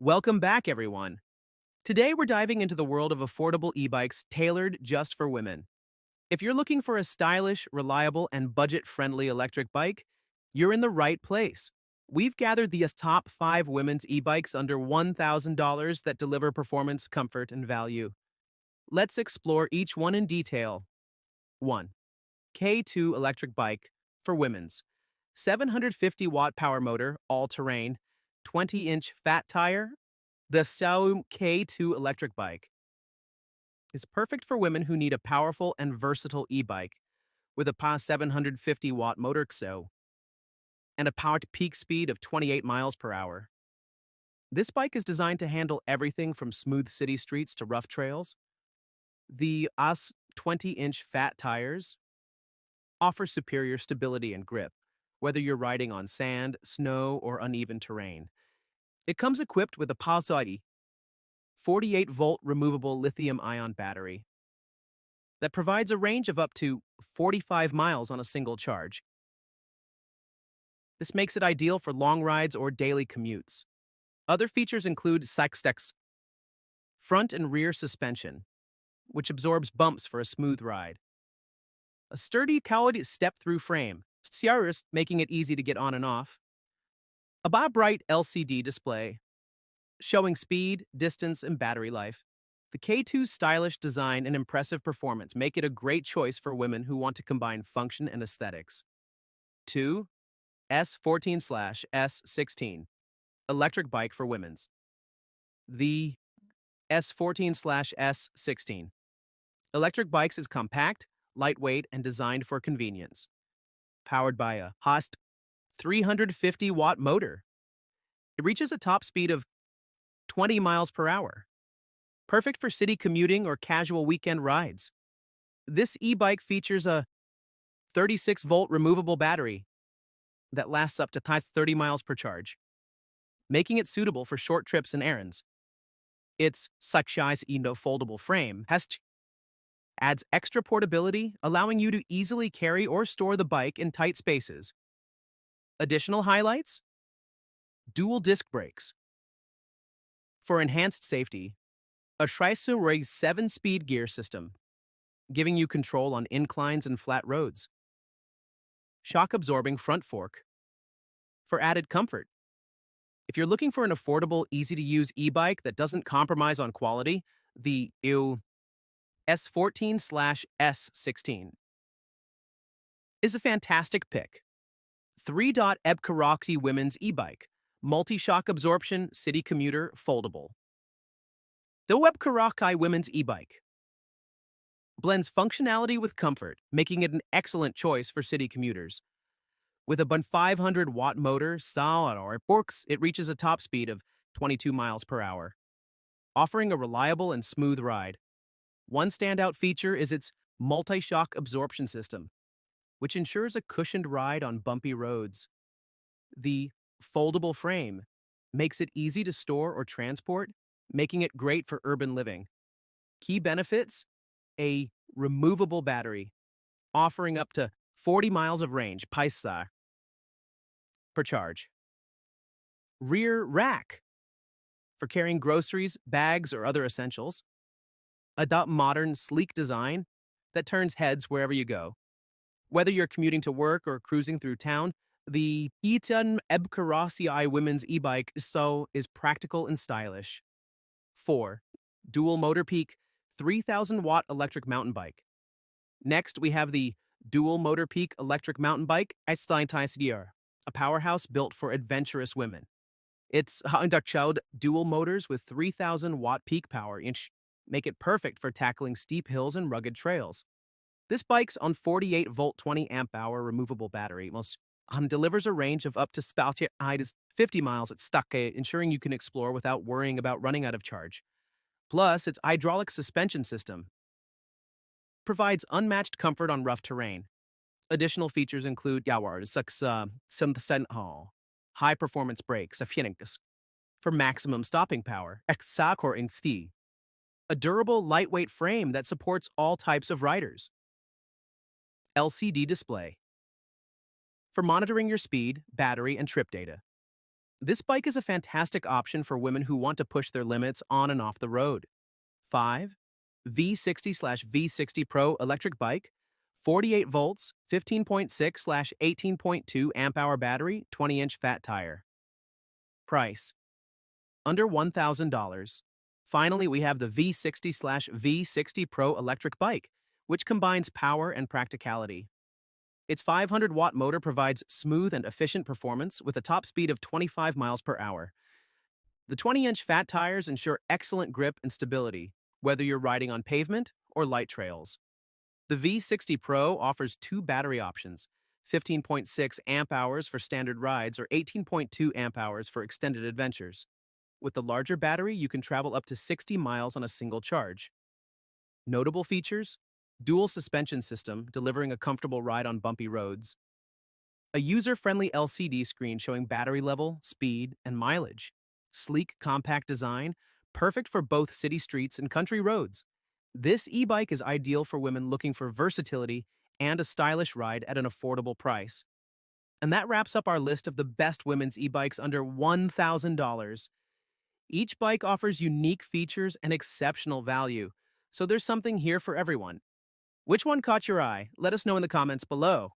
Welcome back, everyone. Today, we're diving into the world of affordable e-bikes tailored just for women. If you're looking for a stylish, reliable, and budget-friendly electric bike, you're in the right place. We've gathered the top 5 women's e-bikes under $1,000 that deliver performance, comfort, and value. Let's explore each one in detail. 1. K2 electric bike for women's. 750-watt power motor, all-terrain, 20-inch fat tire. The Saum K2 electric bike is perfect for women who need a powerful and versatile e-bike with a 750-watt motor and a power to peak speed of 28 miles per hour. This bike is designed to handle everything from smooth city streets to rough trails. The AS 20-inch fat tires offer superior stability and grip, whether you're riding on sand, snow, or uneven terrain. It comes equipped with a Passaudi 48-volt removable lithium-ion battery that provides a range of up to 45 miles on a single charge. This makes it ideal for long rides or daily commutes. Other features include Saxtex front and rear suspension, which absorbs bumps for a smooth ride. A sturdy cowled step-through frame, making it easy to get on and off. A bright LCD display, showing speed, distance, and battery life. The K2's stylish design and impressive performance make it a great choice for women who want to combine function and aesthetics. 2. S14/S16 electric bike for women's. The S14/S16 electric bikes is compact, lightweight, and designed for convenience. Powered by a Hast 350-watt motor. It reaches a top speed of 20 miles per hour. Perfect for city commuting or casual weekend rides. This e-bike features a 36-volt removable battery that lasts up to 30 miles per charge, making it suitable for short trips and errands. Its size foldable frame adds extra portability, allowing you to easily carry or store the bike in tight spaces. Additional highlights? Dual disc brakes. For enhanced safety, a Shrysur 7-speed gear system, giving you control on inclines and flat roads. Shock-absorbing front fork for added comfort. If you're looking for an affordable, easy-to-use e-bike that doesn't compromise on quality, the S14/S16 is a fantastic pick. 3. EbikAROCY women's e-bike, multi-shock absorption, city commuter, foldable. The EbikAROCY women's e-bike blends functionality with comfort, making it an excellent choice for city commuters. With a 500-watt motor, it reaches a top speed of 22 miles per hour, offering a reliable and smooth ride. One standout feature is its multi-shock absorption system, which ensures a cushioned ride on bumpy roads. The foldable frame makes it easy to store or transport, making it great for urban living. Key benefits: a removable battery, offering up to 40 miles of range per charge. Rear rack for carrying groceries, bags, or other essentials. A modern, sleek design that turns heads wherever you go. Whether you're commuting to work or cruising through town, the EbikAROCY women's e-bike is practical and stylish. 4. Dual motor peak 3,000-watt electric mountain bike. Next, we have the Dual Motor Peak electric mountain bike, a powerhouse built for adventurous women. Its dual motors with 3,000-watt peak power make it perfect for tackling steep hills and rugged trails. This bike's on 48-volt 20-amp-hour removable battery delivers a range of up to 50 miles at ensuring you can explore without worrying about running out of charge. Plus, its hydraulic suspension system provides unmatched comfort on rough terrain. Additional features include high-performance brakes for maximum stopping power, a durable, lightweight frame that supports all types of riders. LCD display for monitoring your speed, battery, and trip data. This bike is a fantastic option for women who want to push their limits on and off the road. 5. V60/V60 Pro electric bike, 48 volts, 15.6/18.2 amp hour battery, 20-inch fat tire. Price: under $1,000. Finally, we have the V60/V60 Pro electric bike, which combines power and practicality. Its 500-watt motor provides smooth and efficient performance with a top speed of 25 miles per hour. The 20-inch fat tires ensure excellent grip and stability, whether you're riding on pavement or light trails. The V60 Pro offers two battery options, 15.6 amp hours for standard rides or 18.2 amp hours for extended adventures. With the larger battery, you can travel up to 60 miles on a single charge. Notable features: dual suspension system, delivering a comfortable ride on bumpy roads. A user-friendly LCD screen showing battery level, speed, and mileage. Sleek, compact design, perfect for both city streets and country roads. This e-bike is ideal for women looking for versatility and a stylish ride at an affordable price. And that wraps up our list of the best women's e-bikes under $1,000. Each bike offers unique features and exceptional value, so there's something here for everyone. Which one caught your eye? Let us know in the comments below.